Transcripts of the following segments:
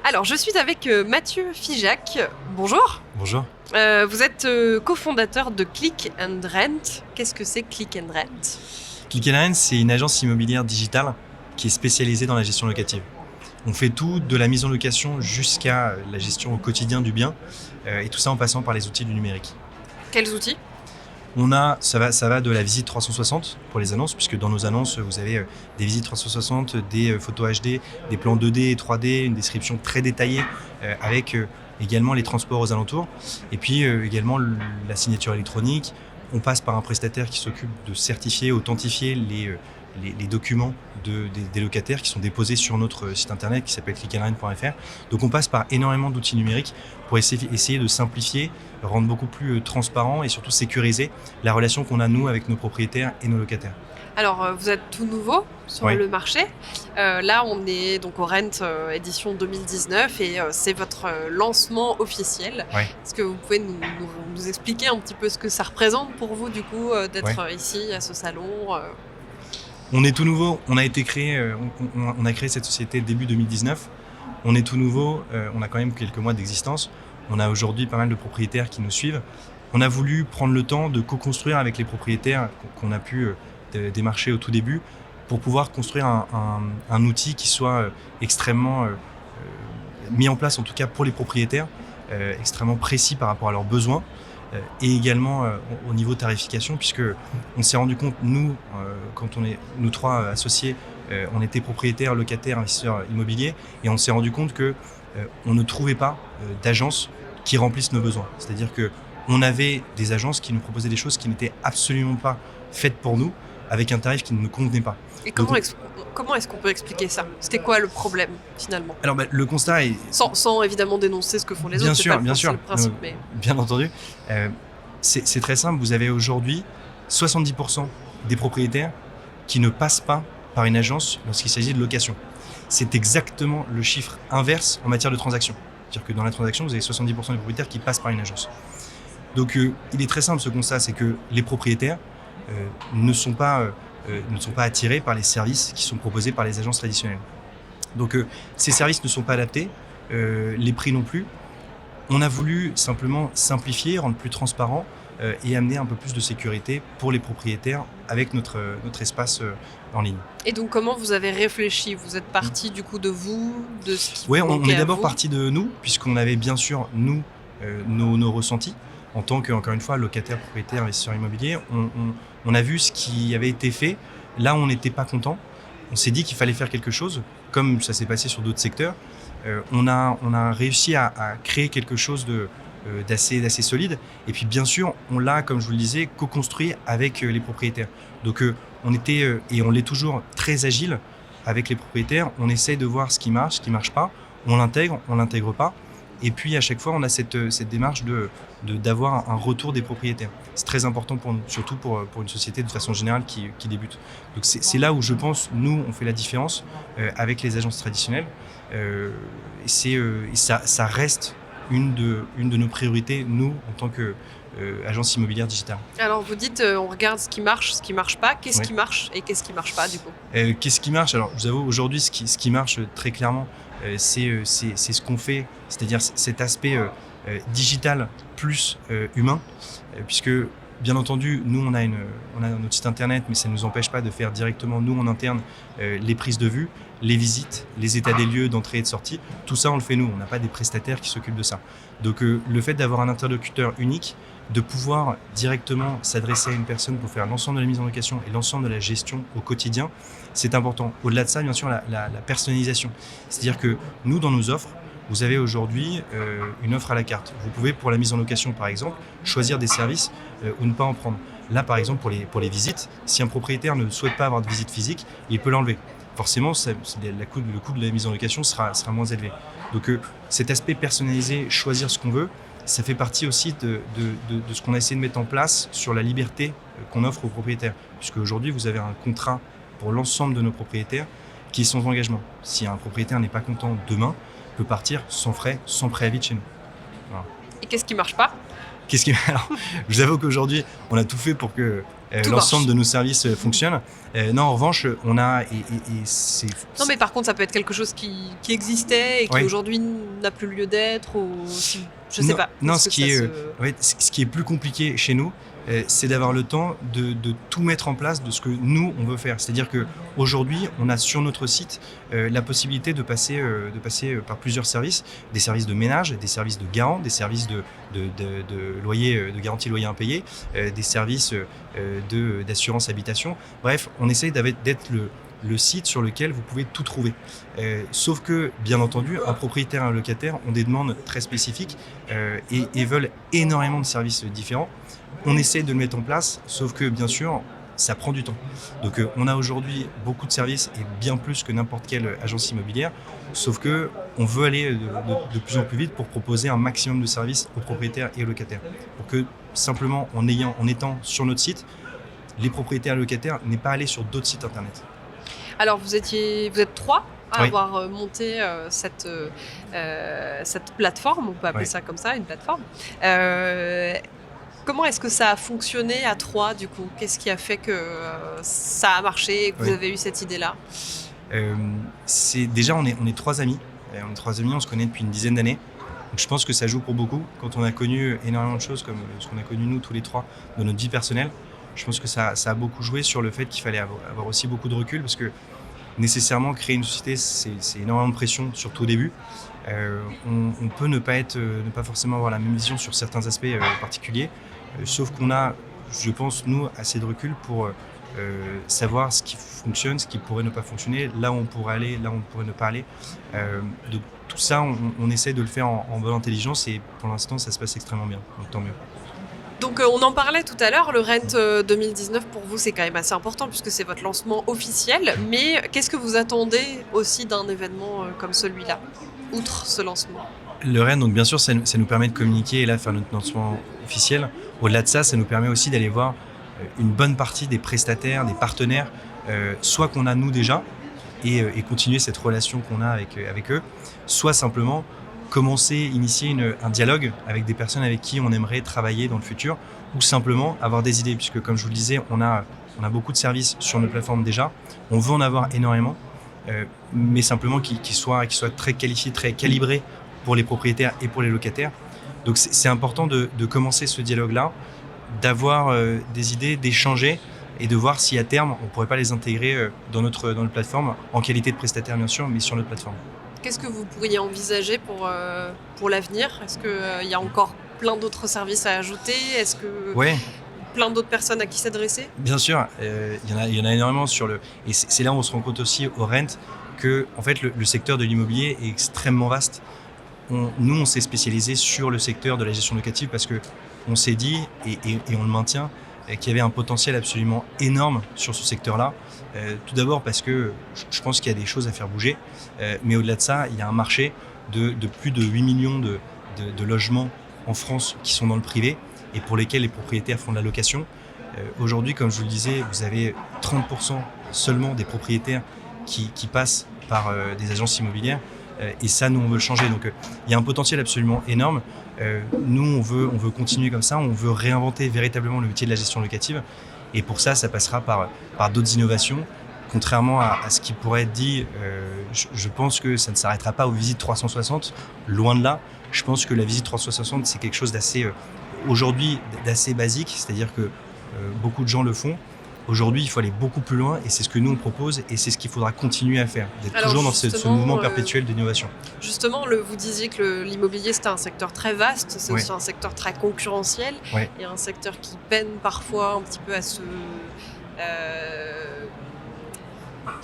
Alors, je suis avec Mathieu Figeac. Bonjour. Bonjour. Vous êtes cofondateur de Click and Rent. Qu'est-ce que c'est Click and Rent? Click and Rent, c'est une agence immobilière digitale qui est spécialisée dans la gestion locative. On fait tout, de la mise en location jusqu'à la gestion au quotidien du bien, et tout ça en passant par les outils du numérique. Quels outils? Ça va de la visite 360 pour les annonces, puisque dans nos annonces, vous avez des visites 360, des photos HD, des plans 2D et 3D, une description très détaillée avec également les transports aux alentours, et puis également la signature électronique. On passe par un prestataire qui s'occupe de certifier, authentifier les documents des locataires qui sont déposés sur notre site internet qui s'appelle clickandrent.fr. Donc on passe par énormément d'outils numériques pour essayer de simplifier, rendre beaucoup plus transparent et surtout sécuriser la relation qu'on a nous avec nos propriétaires et nos locataires. Alors, vous êtes tout nouveau sur Oui. le marché. Là, on est donc au Rent édition 2019 et c'est votre lancement officiel. Ouais. Est-ce que vous pouvez nous expliquer un petit peu ce que ça représente pour vous, du coup, d'être ici à ce salon On est tout nouveau, on a été créé, on a créé cette société début 2019. On est tout nouveau, on a quand même quelques mois d'existence. On a aujourd'hui pas mal de propriétaires qui nous suivent. On a voulu prendre le temps de co-construire avec les propriétaires qu'on a pu démarcher au tout début pour pouvoir construire un outil qui soit extrêmement mis en place, en tout cas pour les propriétaires, extrêmement précis par rapport à leurs besoins. Et également au niveau tarification, puisque on s'est rendu compte, quand on est nous trois associés, on était propriétaires, locataires, investisseurs immobiliers, et on s'est rendu compte que on ne trouvait pas d'agences qui remplissent nos besoins. C'est-à-dire que on avait des agences qui nous proposaient des choses qui n'étaient absolument pas faites pour nous, avec un tarif qui ne nous convenait pas. Et comment est-ce qu'on peut expliquer ça? C'était quoi le problème, finalement? Alors le constat est... Sans évidemment dénoncer ce que font les Bien autres, sûr, c'est le principe. Mais... Bien entendu. C'est très simple, vous avez aujourd'hui 70% des propriétaires qui ne passent pas par une agence lorsqu'il s'agit de location. C'est exactement le chiffre inverse en matière de transaction. C'est-à-dire que dans la transaction, vous avez 70% des propriétaires qui passent par une agence. Donc il est très simple ce constat, c'est que les propriétaires ne sont pas attirés par les services qui sont proposés par les agences traditionnelles. Donc ces services ne sont pas adaptés, les prix non plus. On a voulu simplement simplifier, rendre plus transparent et amener un peu plus de sécurité pour les propriétaires avec notre espace en ligne. Et donc comment vous avez réfléchi? Vous êtes parti du coup de vous, de ce qui Oui, vous on manquait est à d'abord vous? parti de nous, puisqu'on avait bien sûr, nous, nos ressentis. En tant que, encore une fois, locataire, propriétaire, investisseur immobilier, on a vu ce qui avait été fait. Là, on n'était pas content. On s'est dit qu'il fallait faire quelque chose, comme ça s'est passé sur d'autres secteurs. On a réussi à créer quelque chose d'assez solide. Et puis, bien sûr, on l'a, comme je vous le disais, co-construit avec les propriétaires. Donc, on était, et on l'est toujours, très agile avec les propriétaires. On essaye de voir ce qui marche pas. On l'intègre pas. Et puis à chaque fois, on a cette démarche d'avoir un retour des propriétaires. C'est très important pour nous, surtout pour une société de façon générale qui débute. Donc c'est là où je pense, nous, on fait la différence avec les agences traditionnelles. Et ça reste une de nos priorités, nous, en tant qu'agence immobilière digitale. Alors vous dites, on regarde ce qui marche pas. Qu'est-ce Oui. qui marche et qu'est-ce qui marche pas du coup? Qu'est-ce qui marche? Alors, je vous avoue, aujourd'hui, ce qui marche très clairement, c'est ce qu'on fait, c'est-à-dire cet aspect digital plus humain, puisque, bien entendu, nous, on a notre site internet, mais ça ne nous empêche pas de faire directement, nous, en interne, les prises de vue, les visites, les états des lieux d'entrée et de sortie. Tout ça, on le fait nous. On n'a pas des prestataires qui s'occupent de ça. Donc, le fait d'avoir un interlocuteur unique, de pouvoir directement s'adresser à une personne pour faire l'ensemble de la mise en location et l'ensemble de la gestion au quotidien, c'est important. Au-delà de ça, bien sûr, la personnalisation. C'est-à-dire que nous, dans nos offres, vous avez aujourd'hui une offre à la carte. Vous pouvez, pour la mise en location par exemple, choisir des services ou ne pas en prendre. Là, par exemple, pour les visites, si un propriétaire ne souhaite pas avoir de visite physique, il peut l'enlever. Forcément, le coût de la mise en location sera moins élevé. Donc cet aspect personnalisé, choisir ce qu'on veut, ça fait partie aussi de ce qu'on a essayé de mettre en place sur la liberté qu'on offre aux propriétaires. Puisque aujourd'hui, vous avez un contrat pour l'ensemble de nos propriétaires qui est sans engagement. Si un propriétaire n'est pas content demain, il peut partir sans frais, sans préavis de chez nous. Voilà. Et qu'est-ce qui marche pas? Alors, je vous avoue qu'aujourd'hui, on a tout fait pour que Tout l'ensemble marche. de nos services fonctionnent. Non, en revanche, on a c'est Non, mais par contre, ça peut être quelque chose qui existait et qui Ouais. aujourd'hui n'a plus lieu d'être, ou je sais Non, pas. non, Est-ce ce que qui ça est, se- ouais, ce qui est plus compliqué chez nous, c'est d'avoir le temps de tout mettre en place de ce que nous, on veut faire. C'est-à-dire qu'aujourd'hui, on a sur notre site la possibilité de passer par plusieurs services, des services de ménage, des services de garant, des services de loyer, de garantie loyer impayé, des services d'assurance habitation. Bref, on essaye d'être le site sur lequel vous pouvez tout trouver. Sauf que, bien entendu, un propriétaire et un locataire ont des demandes très spécifiques et veulent énormément de services différents. On essaie de le mettre en place, sauf que, bien sûr, ça prend du temps. Donc, on a aujourd'hui beaucoup de services et bien plus que n'importe quelle agence immobilière, sauf que on veut aller de plus en plus vite pour proposer un maximum de services aux propriétaires et aux locataires. Pour que, simplement, en étant sur notre site, les propriétaires et locataires n'aient pas à aller sur d'autres sites internet. Alors, vous êtes 3 à Oui. avoir monté cette plateforme, on peut appeler Oui. ça comme ça, une plateforme. Comment est-ce que ça a fonctionné à 3 du coup? Qu'est-ce qui a fait que ça a marché et que vous Oui. avez eu cette idée-là? C'est déjà on est trois amis. On est trois amis, on se connaît depuis une dizaine d'années. Donc je pense que ça joue pour beaucoup. Quand on a connu énormément de choses comme ce qu'on a connu nous tous les trois dans notre vie personnelle, je pense que ça a beaucoup joué sur le fait qu'il fallait avoir aussi beaucoup de recul parce que nécessairement créer une société c'est énormément de pression, surtout au début. On peut ne pas forcément avoir la même vision sur certains aspects particuliers, sauf qu'on a, je pense, nous, assez de recul pour savoir ce qui fonctionne, ce qui pourrait ne pas fonctionner, là où on pourrait aller, là où on pourrait ne pas aller. Donc tout ça, on essaie de le faire en bonne intelligence et pour l'instant, ça se passe extrêmement bien, donc tant mieux. Donc on en parlait tout à l'heure, le Rent 2019 pour vous c'est quand même assez important puisque c'est votre lancement officiel, mais qu'est-ce que vous attendez aussi d'un événement comme celui-là, outre ce lancement? Le REN, donc bien sûr, ça nous permet de communiquer et là faire notre lancement officiel. Au-delà de ça, ça nous permet aussi d'aller voir une bonne partie des prestataires, des partenaires, soit qu'on a nous déjà et continuer cette relation qu'on a avec eux, soit simplement initier un dialogue avec des personnes avec qui on aimerait travailler dans le futur ou simplement avoir des idées, puisque comme je vous le disais, on a beaucoup de services sur notre plateforme déjà, on veut en avoir énormément, mais simplement qu'ils soient très qualifiés, très calibrés pour les propriétaires et pour les locataires. Donc c'est important de commencer ce dialogue-là, d'avoir des idées, d'échanger et de voir si à terme on ne pourrait pas les intégrer dans notre plateforme en qualité de prestataire bien sûr, mais sur notre plateforme. Qu'est-ce que vous pourriez envisager pour l'avenir? Est-ce qu'il y a encore plein d'autres services à ajouter? Est-ce que Ouais, plein d'autres personnes à qui s'adresser? bien sûr, il y en a énormément et c'est là où on se rend compte aussi au Rent que en fait le secteur de l'immobilier est extrêmement vaste. Nous on s'est spécialisé sur le secteur de la gestion locative parce que on s'est dit et on le maintient qu'il y avait un potentiel absolument énorme sur ce secteur-là. Tout d'abord parce que je pense qu'il y a des choses à faire bouger, mais au-delà de ça, il y a un marché de plus de 8 millions de logements en France qui sont dans le privé et pour lesquels les propriétaires font de la location. Aujourd'hui, comme je vous le disais, vous avez 30% seulement des propriétaires qui passent par des agences immobilières et ça, nous, on veut le changer. Donc, il y a un potentiel absolument énorme. Nous, on veut continuer comme ça, on veut réinventer véritablement le métier de la gestion locative et pour ça, ça passera par d'autres innovations. Contrairement à ce qui pourrait être dit, je pense que ça ne s'arrêtera pas aux visites 360, loin de là. Je pense que la visite 360, c'est quelque chose aujourd'hui d'assez basique, c'est-à-dire que beaucoup de gens le font. Aujourd'hui, il faut aller beaucoup plus loin et c'est ce que nous on propose et c'est ce qu'il faudra continuer à faire, d'être Alors, toujours dans ce justement, mouvement perpétuel d'innovation. Justement, vous disiez que l'immobilier c'était un secteur très vaste, c'est Ouais. aussi un secteur très concurrentiel Ouais. et un secteur qui peine parfois un petit peu à se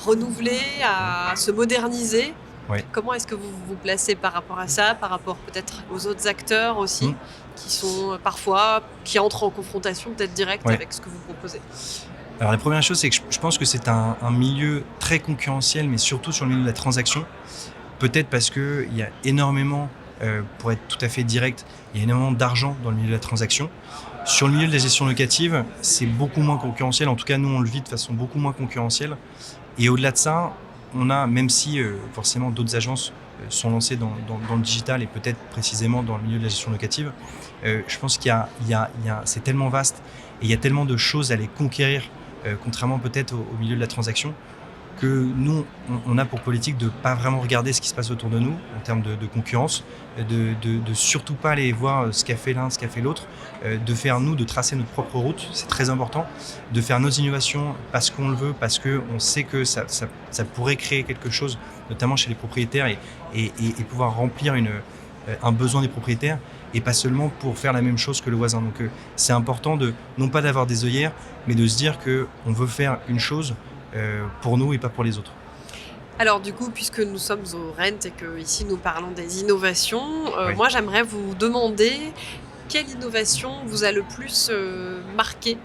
renouveler, à se moderniser. Ouais. Comment est-ce que vous vous placez par rapport à ça, par rapport peut-être aux autres acteurs aussi, qui sont parfois, qui entrent en confrontation peut-être directe Ouais. avec ce que vous proposez? Alors la première chose, c'est que je pense que c'est un milieu très concurrentiel, mais surtout sur le milieu de la transaction. Peut-être parce qu'il y a énormément, pour être tout à fait direct, il y a énormément d'argent dans le milieu de la transaction. Sur le milieu de la gestion locative, c'est beaucoup moins concurrentiel. En tout cas, nous, on le vit de façon beaucoup moins concurrentielle. Et au-delà de ça, on a, même si forcément d'autres agences sont lancés dans le digital et peut-être précisément dans le milieu de la gestion locative, je pense c'est tellement vaste et il y a tellement de choses à les conquérir, contrairement peut-être au milieu de la transaction, que nous, on a pour politique de ne pas vraiment regarder ce qui se passe autour de nous en termes de concurrence, de surtout pas aller voir ce qu'a fait l'un, ce qu'a fait l'autre, de tracer notre propre route, c'est très important, de faire nos innovations parce qu'on le veut, parce qu'on sait que ça pourrait créer quelque chose, notamment chez les propriétaires, et pouvoir remplir un besoin des propriétaires, et pas seulement pour faire la même chose que le voisin. Donc c'est important non pas d'avoir des œillères, mais de se dire qu'on veut faire une chose pour nous et pas pour les autres. Alors du coup, puisque nous sommes au Rent et que ici nous parlons des innovations, Oui. moi j'aimerais vous demander quelle innovation vous a le plus marqué.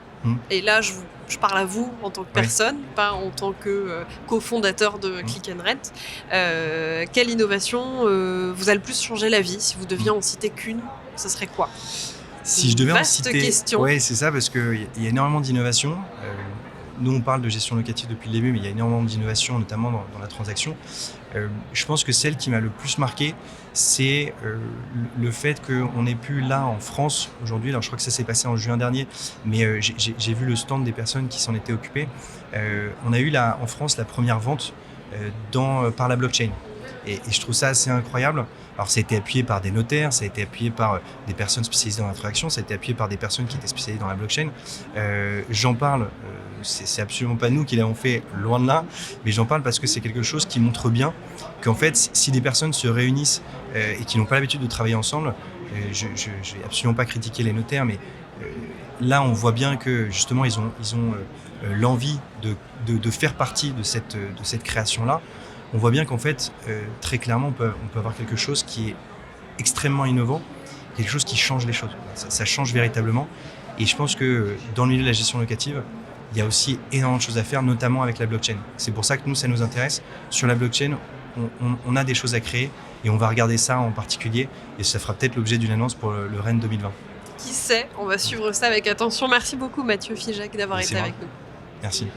Et là, je parle à vous en tant que personne, pas en tant que cofondateur de Click & Rent. Quelle innovation vous a le plus changé la vie? Si vous deviez en citer qu'une, ce serait quoi? Si je devais en Vaste citer... question. Oui, c'est ça, parce qu'il y a énormément d'innovations. Nous, on parle de gestion locative depuis le début, mais il y a énormément d'innovations, notamment dans la transaction. Je pense que celle qui m'a le plus marqué, c'est le fait qu'on ait pu, là, en France, aujourd'hui, alors je crois que ça s'est passé en juin dernier, mais j'ai vu le stand des personnes qui s'en étaient occupées. On a eu, en France, la première vente par la blockchain. Et je trouve ça assez incroyable. Alors, ça a été appuyé par des notaires, ça a été appuyé par des personnes spécialisées dans la transaction, ça a été appuyé par des personnes qui étaient spécialisées dans la blockchain. J'en parle, c'est absolument pas nous qui l'avons fait, loin de là, mais j'en parle parce que c'est quelque chose qui montre bien qu'en fait, si des personnes se réunissent et qui n'ont pas l'habitude de travailler ensemble, je ne vais absolument pas critiquer les notaires, mais là, on voit bien que justement, ils ont l'envie de faire partie de cette création-là. On voit bien qu'en fait, très clairement, on peut avoir quelque chose qui est extrêmement innovant, quelque chose qui change les choses. Ça change véritablement. Et je pense que dans le milieu de la gestion locative, il y a aussi énormément de choses à faire, notamment avec la blockchain. C'est pour ça que nous, ça nous intéresse. Sur la blockchain, on a des choses à créer et on va regarder ça en particulier. Et ça fera peut-être l'objet d'une annonce pour le Rennes 2020. Qui sait, on va suivre ça avec attention. Merci beaucoup Mathieu Figeac d'avoir été avec nous. Merci.